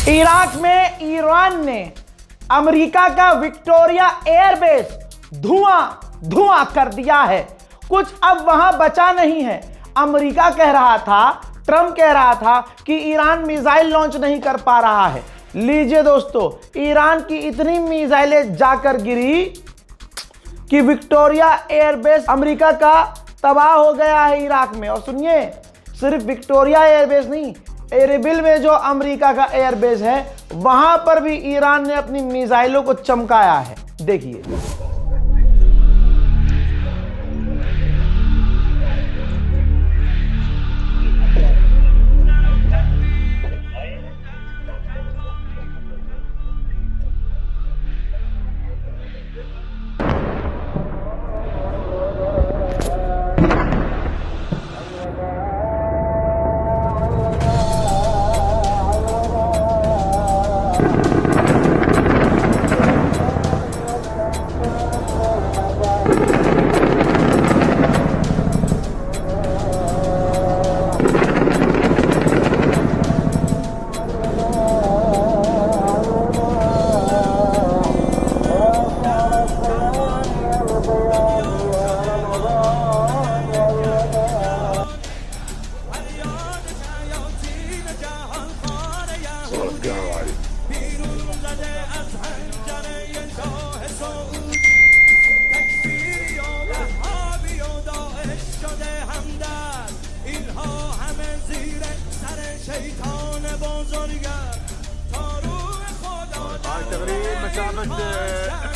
Iraq में Iran ने America का विक्टोरिया एयरबेस धुआं धुआं कर दिया है। कुछ अब वहां बचा नहीं है। अमेरिका कह रहा था, ट्रंप कह रहा था कि ईरान मिसाइल लॉन्च नहीं कर पा रहा है। लीजिए दोस्तों, ईरान की इतनी मिसाइलें जाकर गिरी कि विक्टोरिया एयरबेस अमेरिका का तबाह हो गया है इराक में। और सुनिए, सिर्फ विक्टोरिया एयरबेस नहीं, एरेबिल में जो अमेरिका का एयरबेस है वहां पर भी ईरान ने अपनी मिसाइलों को चमकाया है। देखिए,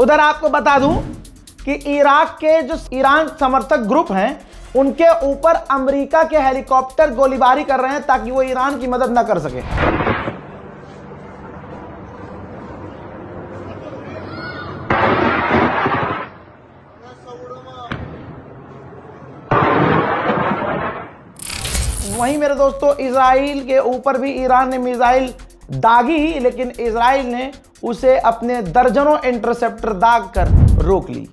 उधर आपको बता दूं कि इराक के जो ईरान समर्थक ग्रुप हैं उनके ऊपर अमेरिका के हेलीकॉप्टर गोलीबारी कर रहे हैं ताकि वो ईरान की मदद न कर सके। वहीं मेरे दोस्तों, इजराइल के ऊपर भी ईरान ने मिसाइल दागी, लेकिन इजराइल ने उसे अपने दर्जनों इंटरसेप्टर दाग कर रोक ली।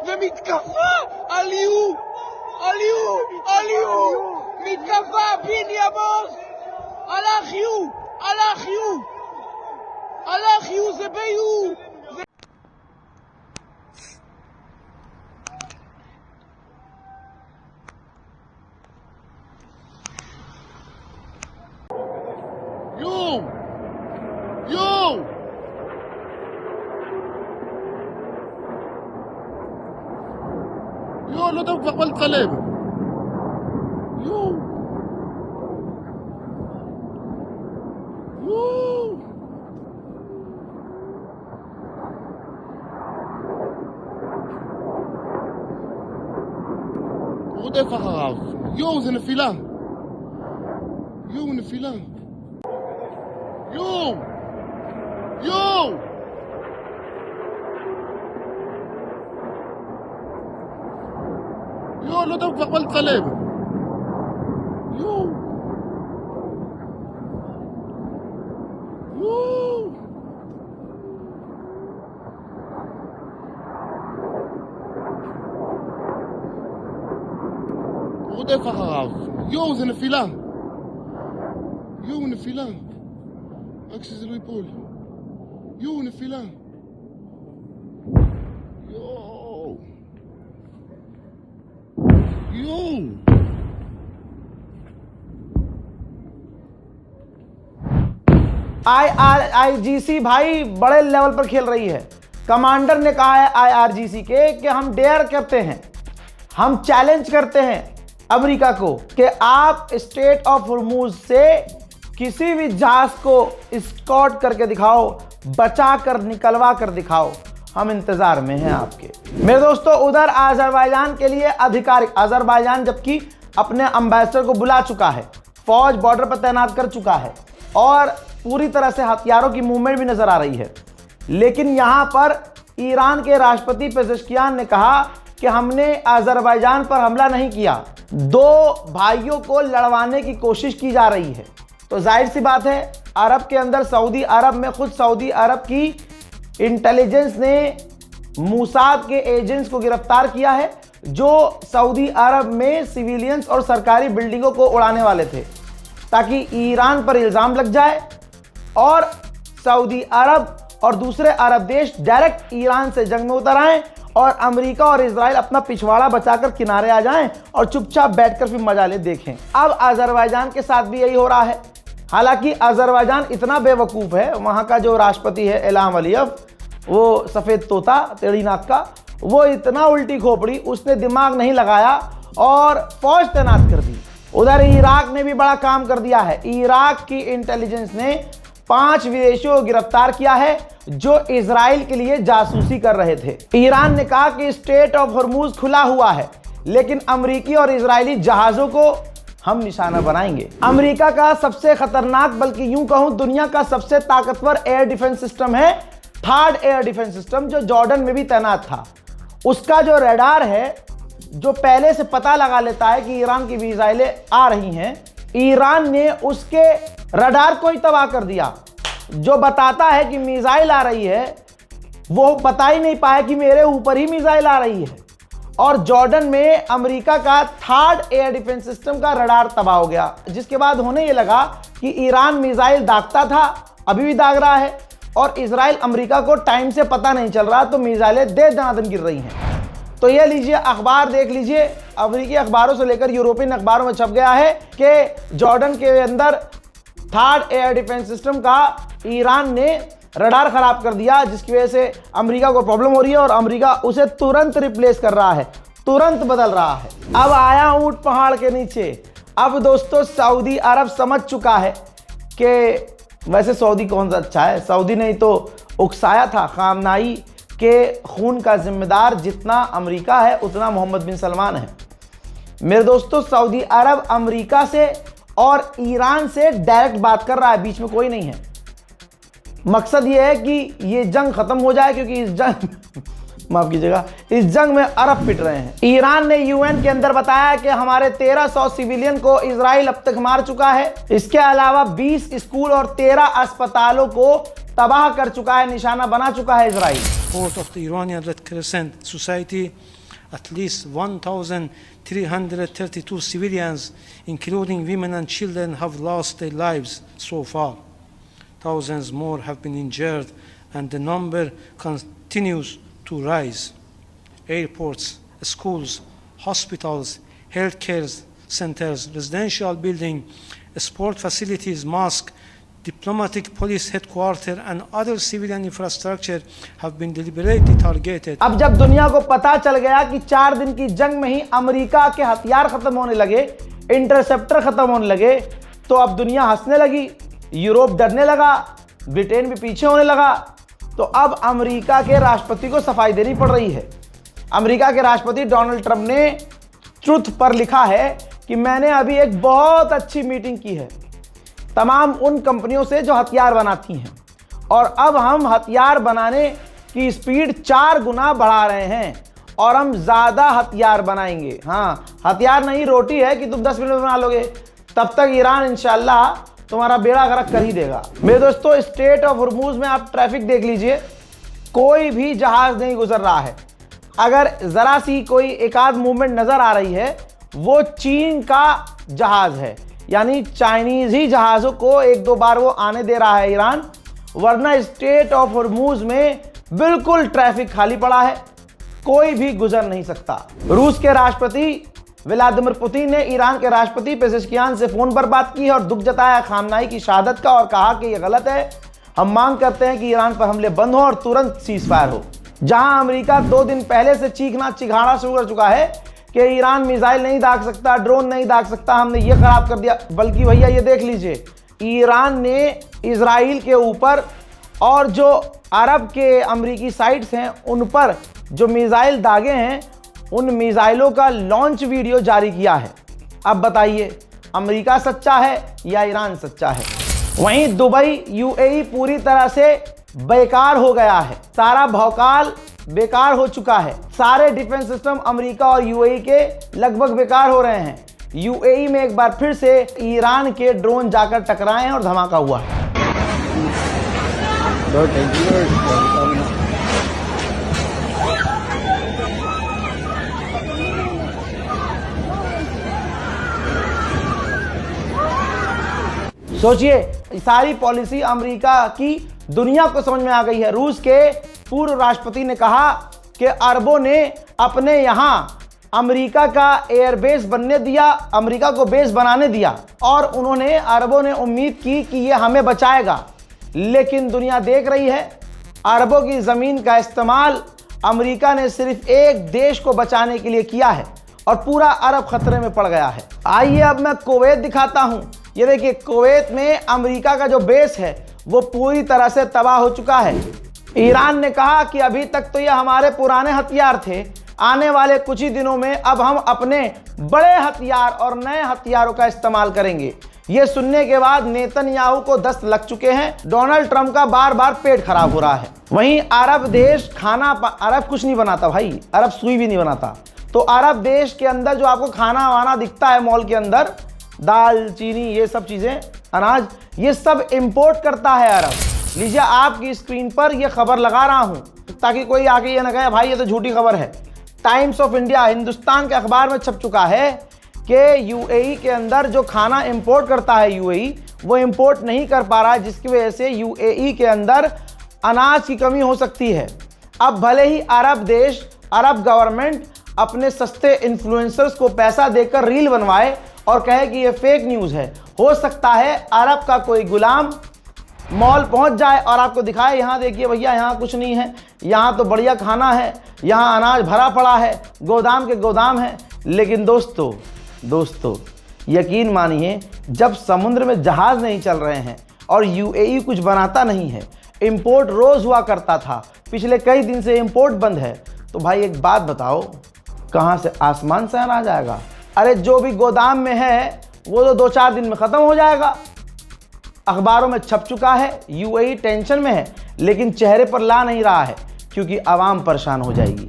ומתקפה על איום, מתקפה פיני עמוס, הלך יו, זה ביו. יו לא תוכל כבר לצלם. הוא רודף אחריו. זה נפילה. נפילה. לא תוכל כבר לצלם. הוא רודף אחריו. זה נפילה. יו נפילה. רק שזה לא ייפול. יו נפילה. יואו. יואו. IRGC भाई बड़े लेवल पर खेल रही है। कमांडर ने कहा है IRGC के कि हम डेयर करते हैं, हम चैलेंज करते हैं अमेरिका को कि आप स्ट्रेट ऑफ हॉर्मूज से किसी भी जहाज को स्कॉट करके दिखाओ, बचा कर निकलवा कर दिखाओ, हम इंतजार में हैं आपके। मेरे दोस्तों, उधर अजरबैजान के लिए आधिकारिक अजरबैजान जबकि अपने एम्बेसडर को बुला चुका है, फौज बॉर्डर पर तैनात कर चुका है और पूरी तरह से हथियारों की मूवमेंट भी नजर आ रही है। लेकिन यहां पर ईरान के राष्ट्रपति पेजेश्कियान ने कहा कि हमने अजरबैजान पर हमला नहीं किया, दो भाइयों को लड़वाने की कोशिश की जा रही है। तो जाहिर सी बात है, अरब के अंदर सऊदी अरब में खुद सऊदी अरब की इंटेलिजेंस ने मूसाद के एजेंट्स को गिरफ्तार किया है जो सऊदी अरब में सिविलियंस और सरकारी बिल्डिंगों को उड़ाने वाले थे ताकि ईरान पर इल्ज़ाम लग जाए और सऊदी अरब और दूसरे अरब देश डायरेक्ट ईरान से जंग में उतर आएं और अमेरिका और इजराइल अपना पिछवाड़ा बचाकर किनारे आ जाएं और चुपचाप बैठकर फिर मजा ले देखें। अब अजरबैजान के साथ भी यही हो रहा है। हालांकि अजरबैजान इतना बेवकूफ़ है, वहाँ का जो राष्ट्रपति है इल्हाम अलीयव, वो सफ़ेद तोता टेढ़ी नाक का, वो इतना उल्टी खोपड़ी, उसने दिमाग नहीं लगाया और फौज तैनात कर दी। उधर इराक ने भी बड़ा काम कर दिया है। इराक की इंटेलिजेंस ने 5 विदेशियों को गिरफ्तार किया है जो इजराइल के लिए जासूसी कर रहे थे। ईरान ने कहा कि स्ट्रेट ऑफ हॉर्मूज खुला हुआ है, लेकिन अमेरिकी और इजरायली जहाजों को हम निशाना बनाएंगे। अमेरिका का सबसे खतरनाक, बल्कि यूं कहूं दुनिया का सबसे ताकतवर एयर डिफेंस सिस्टम है थर्ड एयर डिफेंस सिस्टम, जो जॉर्डन में भी तैनात था। उसका जो रडार है, जो पहले से पता लगा लेता है कि ईरान की मिसाइलें आ रही हैं, ईरान ने उसके रडार को ही तबाह कर दिया। जो बताता है कि मिसाइल आ रही है, वो बता ही नहीं पाया कि मेरे ऊपर ही मिसाइल आ रही है। और जॉर्डन में अमेरिका का थर्ड एयर डिफेंस सिस्टम का रडार तबाह हो गया, जिसके बाद होने ये लगा कि ईरान मिसाइल दागता था, अभी भी दाग रहा है, और इजराइल अमेरिका को टाइम से पता नहीं चल रहा, तो मिसाइलें दे दनादन गिर रही हैं। तो ये लीजिए, अखबार देख लीजिए, अमेरिकी अखबारों से लेकर यूरोपियन अखबारों में छप गया है कि जॉर्डन के अंदर थर्ड एयर डिफेंस सिस्टम का ईरान ने रडार खराब कर दिया, जिसकी वजह से अमेरिका को प्रॉब्लम हो रही है और अमेरिका उसे तुरंत रिप्लेस कर रहा है, तुरंत बदल रहा है। अब आया ऊंट पहाड़ के नीचे। अब दोस्तों, सऊदी अरब समझ चुका है कि वैसे सऊदी कौन सा अच्छा है, सऊदी ने तो उकसाया था खामनाई के खून का जिम्मेदार जितना अमेरिका है उतना मोहम्मद बिन सलमान है। मेरे दोस्तों, सऊदी अरब अमेरिका से और ईरान से डायरेक्ट बात कर रहा है, बीच में कोई नहीं है। मकसद ये है कि ये जंग खत्म हो जाए, क्योंकि इस जंग माफ कीजिएगा, इस जंग में अरब पिट रहे हैं। ईरान ने यूएन के अंदर बताया कि हमारे 1300 सिविलियन को इजराइल अब तक मार चुका है। इसके अलावा 20 स्कूल और 13 अस्पतालों को तबाह कर चुका है, निशाना बना चुका है Israel. Report of the Iranian Red Crescent Society, at least 1,332 civilians, including women and children, have lost their lives so far. Thousands more have been injured, and the number continues to rise. Airports, schools, hospitals, healthcare centers, residential buildings, sport facilities, mosques, diplomatic police headquarters and other civilian infrastructure have been deliberately targeted. अब जब दुनिया को पता चल गया कि 4 दिन की जंग में ही अमेरिका के हथियार खत्म होने लगे, इंटरसेप्टर खत्म होने लगे, तो अब दुनिया हंसने लगी, यूरोप डरने लगा, ब्रिटेन भी पीछे होने लगा। तो अब अमेरिका के राष्ट्रपति को सफाई देनी पड़ रही है। अमेरिका के राष्ट्रपति डोनाल्ड ट्रंप ने ट्रुथ पर लिखा है कि मैंने अभी एक बहुत अच्छी मीटिंग की है तमाम उन कंपनियों से जो हथियार बनाती हैं, और अब हम हथियार बनाने की स्पीड 4 गुना बढ़ा रहे हैं और हम ज़्यादा हथियार बनाएंगे। हाँ, हथियार नहीं, रोटी है कि तुम 10 मिनट में बना लोगे, तब तक ईरान इंशाल्लाह तुम्हारा बेड़ा गर्क कर ही देगा। मेरे दोस्तों, स्ट्रेट ऑफ हॉर्मूज में आप ट्रैफिक देख लीजिए, कोई भी जहाज नहीं गुजर रहा है। अगर ज़रा सी कोई एक आध मूवमेंट नज़र आ रही है, वो चीन का जहाज है। यानी चाइनीज ही जहाजों को एक दो बार वो आने दे रहा है ईरान, वरना स्ट्रेट ऑफ हॉर्मूज में बिल्कुल ट्रैफिक खाली पड़ा है, कोई भी गुजर नहीं सकता। रूस के राष्ट्रपति व्लादिमीर पुतिन ने ईरान के राष्ट्रपति पेजेश्कियान से फोन पर बात की और दुख जताया खामनाई की शहादत का और कहा कि यह गलत है। हम मांग करते हैं कि ईरान पर हमले बंद हो और तुरंत सीज फायर हो। जहां अमेरिका 2 दिन पहले से चीखना चिघाड़ा शुरू कर चुका है कि ईरान मिसाइल नहीं दाग सकता, ड्रोन नहीं दाग सकता, हमने ये खराब कर दिया, बल्कि भैया ये देख लीजिए, ईरान ने इजराइल के ऊपर और जो अरब के अमेरिकी साइट्स हैं उन पर जो मिसाइल दागे हैं, उन मिसाइलों का लॉन्च वीडियो जारी किया है। अब बताइए, अमेरिका सच्चा है या ईरान सच्चा है? वहीं दुबई यूएई पूरी तरह से बेकार हो गया है, सारा भौकाल बेकार हो चुका है। सारे डिफेंस सिस्टम अमेरिका और यूएई के लगभग बेकार हो रहे हैं। यूएई में एक बार फिर से ईरान के ड्रोन जाकर टकराए हैं और धमाका हुआ है। सोचिए, सारी पॉलिसी अमेरिका की दुनिया को समझ में आ गई है। रूस के पूर्व राष्ट्रपति ने कहा कि अरबों ने अपने यहां अमेरिका का एयरबेस बनने दिया, अमेरिका को बेस बनाने दिया, और उन्होंने अरबों ने उम्मीद की कि यह हमें बचाएगा। लेकिन दुनिया देख रही है, अरबों की जमीन का इस्तेमाल अमेरिका ने सिर्फ एक देश को बचाने के लिए किया है और पूरा अरब खतरे में पड़ गया है। आइए अब मैं कुवैत दिखाता हूं। ये देखिए, कुवैत में अमेरिका का जो बेस है वो पूरी तरह से तबाह हो चुका है। ईरान ने कहा कि अभी तक तो ये हमारे पुराने हथियार थे, आने वाले कुछ ही दिनों में अब हम अपने बड़े हथियार और नए हथियारों का इस्तेमाल करेंगे। ये सुनने के बाद नेतन्याहू को दस्त लग चुके हैं। डोनाल्ड ट्रंप का बार बार पेट खराब हो रहा है। वहीं अरब देश अरब कुछ नहीं बनाता भाई, अरब सुई भी नहीं बनाता। तो अरब देश के अंदर जो आपको खाना वाना दिखता है मॉल के अंदर, दाल चीनी ये सब चीजें, अनाज, ये सब इंपोर्ट करता है अरब। लीजिए, आपकी स्क्रीन पर ये खबर लगा रहा हूं ताकि कोई आके ये ना कहे भाई ये तो झूठी खबर है। टाइम्स ऑफ इंडिया, हिंदुस्तान के अखबार में छप चुका है कि यूएई के अंदर जो खाना इंपोर्ट करता है यूएई, वो इंपोर्ट नहीं कर पा रहा है, जिसकी वजह से यूएई के अंदर अनाज की कमी हो सकती है। अब भले ही अरब देश, अरब गवर्नमेंट अपने सस्ते इन्फ्लुएंसर्स को पैसा देकर रील बनवाए और कहे कि ये फेक न्यूज़ है, हो सकता है अरब का कोई गुलाम मॉल पहुंच जाए और आपको दिखाए, यहाँ देखिए भैया यहाँ कुछ नहीं है, यहाँ तो बढ़िया खाना है, यहाँ अनाज भरा पड़ा है, गोदाम के गोदाम है। लेकिन दोस्तों यकीन मानिए, जब समुद्र में जहाज़ नहीं चल रहे हैं और यूएई कुछ बनाता नहीं है, इंपोर्ट रोज़ हुआ करता था, पिछले कई दिन से इंपोर्ट बंद है, तो भाई एक बात बताओ, कहाँ से आसमान से अनाज आएगा? अरे जो भी गोदाम में है वो तो 2-4 दिन में ख़त्म हो जाएगा। अखबारों में छप चुका है, यूएई टेंशन में है, लेकिन चेहरे पर ला नहीं रहा है क्योंकि आवाम परेशान हो जाएगी।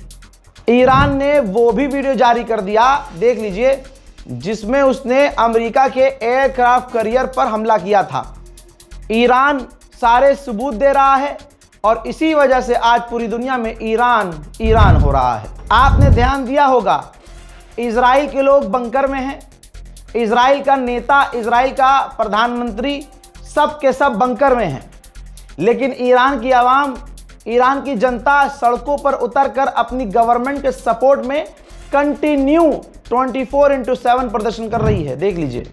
ईरान ने वो भी वीडियो जारी कर दिया, देख लीजिए, जिसमें उसने अमेरिका के एयरक्राफ्ट कैरियर पर हमला किया था। ईरान सारे सबूत दे रहा है और इसी वजह से आज पूरी दुनिया में ईरान हो रहा है। आपने ध्यान दिया होगा, इजराइल के लोग बंकर में हैं, इजराइल का नेता, इजराइल का प्रधानमंत्री, सब के सब बंकर में हैं। लेकिन ईरान की आवाम, ईरान की जनता सड़कों पर उतरकर अपनी गवर्नमेंट के सपोर्ट में कंटिन्यू 24/7 प्रदर्शन कर रही है। देख लीजिए।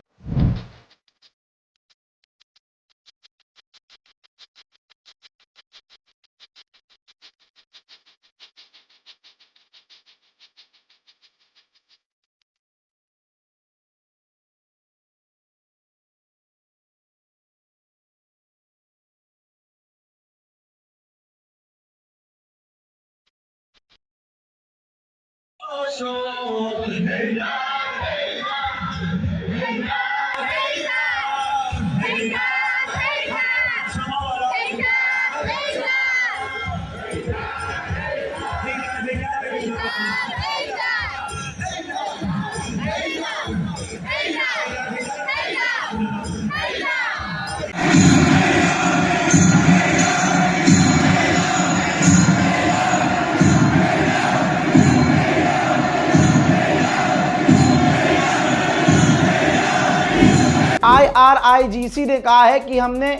IRIGC ने कहा है कि हमने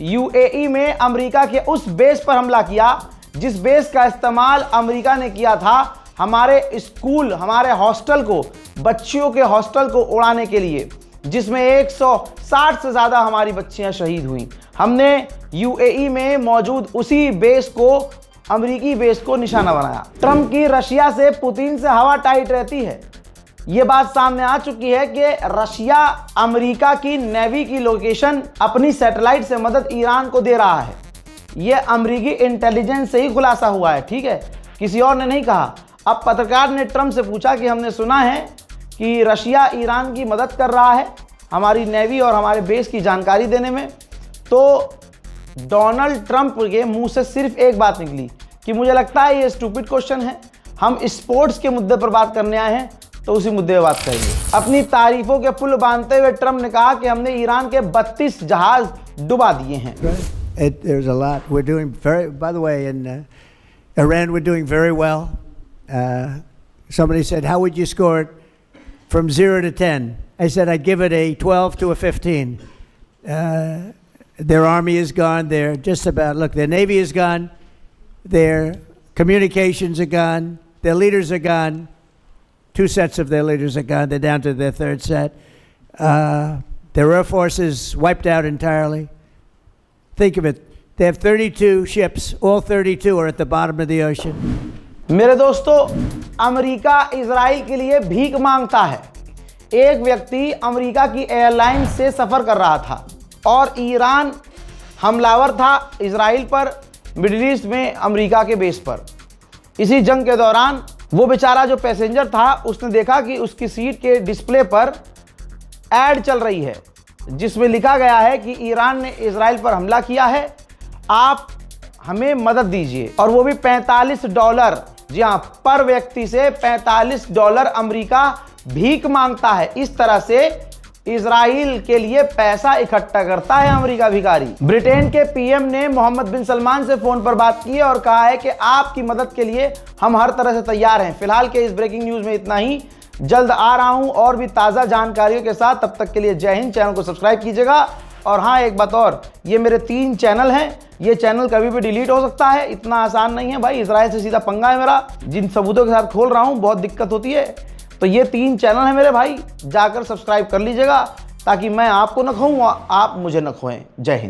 UAE में अमेरिका के उस बेस पर हमला किया जिस बेस का इस्तेमाल अमेरिका ने किया था हमारे स्कूल, हमारे हॉस्टल को, बच्चियों के हॉस्टल को उड़ाने के लिए, जिसमें 160 से ज़्यादा हमारी बच्चियां शहीद हुई। हमने UAE में मौजूद उसी बेस को, अमेरिकी बेस को निशाना बनाया। ट्रंप की रशिया से, पुतिन से हवा टाइट रहती है। ये बात सामने आ चुकी है कि रशिया अमेरिका की नेवी की लोकेशन अपनी सैटेलाइट से मदद ईरान को दे रहा है। यह अमेरिकी इंटेलिजेंस से ही खुलासा हुआ है, ठीक है, किसी और ने नहीं कहा। अब पत्रकार ने ट्रंप से पूछा कि हमने सुना है कि रशिया ईरान की मदद कर रहा है हमारी नेवी और हमारे बेस की जानकारी देने में। तो डोनाल्ड ट्रंप के मुंह से सिर्फ एक बात निकली कि मुझे लगता है ये स्टूपिड क्वेश्चन है, हम स्पोर्ट्स के मुद्दे पर बात करने आए हैं तो उसी मुद्दे पर बात करेंगे। अपनी तारीफों के पुल बांधते हुए ट्रंप ने कहा कि हमने ईरान के 32 जहाज डुबा दिए हैं। There's a lot. We're doing by the way, in Iran, we're doing very well. Somebody said, how would you score it from 0 to 10? I said, I'd give it a 12 to a 15. Their army is gone. They're just about, look, their navy is gone. Their communications are gone. Their leaders are gone. 2 sets of their leaders are gone. They're down to their 3rd set. Their air force is wiped out entirely. Think of it. They have 32 ships. All 32 are at the bottom of the ocean. मेरे दोस्तों, America Israel के लिए भीख मांगता है। एक व्यक्ति America की एयरलाइन से सफ़र कर रहा था और ईरान हमलावर था इजराइल पर, मिडिल ईस्ट में अमेरिका के बेस पर। इसी जंग के दौरान वो बेचारा जो पैसेंजर था उसने देखा कि उसकी सीट के डिस्प्ले पर ऐड चल रही है जिसमें लिखा गया है कि ईरान ने इजराइल पर हमला किया है, आप हमें मदद दीजिए, और वो भी $45। जी हाँ, पर व्यक्ति से $45 अमेरिका भीख मांगता है। इस तरह से इजराइल के लिए पैसा इकट्ठा करता है अमेरिका भिखारी। ब्रिटेन के पीएम ने मोहम्मद बिन सलमान से फोन पर बात की और कहा है कि आपकी मदद के लिए हम हर तरह से तैयार हैं। फिलहाल के इस ब्रेकिंग न्यूज में इतना ही। जल्द आ रहा हूं और भी ताज़ा जानकारियों के साथ। तब तक के लिए जय हिंद। चैनल को सब्सक्राइब कीजिएगा। और हाँ, एक बात और, ये मेरे 3 चैनल हैं, ये चैनल कभी भी डिलीट हो सकता है, इतना आसान नहीं है भाई। इजराइल से सीधा पंगा है मेरा, जिन सबूतों के साथ खोल रहा हूँ बहुत दिक्कत होती है। तो ये 3 चैनल हैं मेरे भाई, जाकर सब्सक्राइब कर लीजिएगा ताकि मैं आपको न खोऊं, आप मुझे न खोएं। जय हिंद।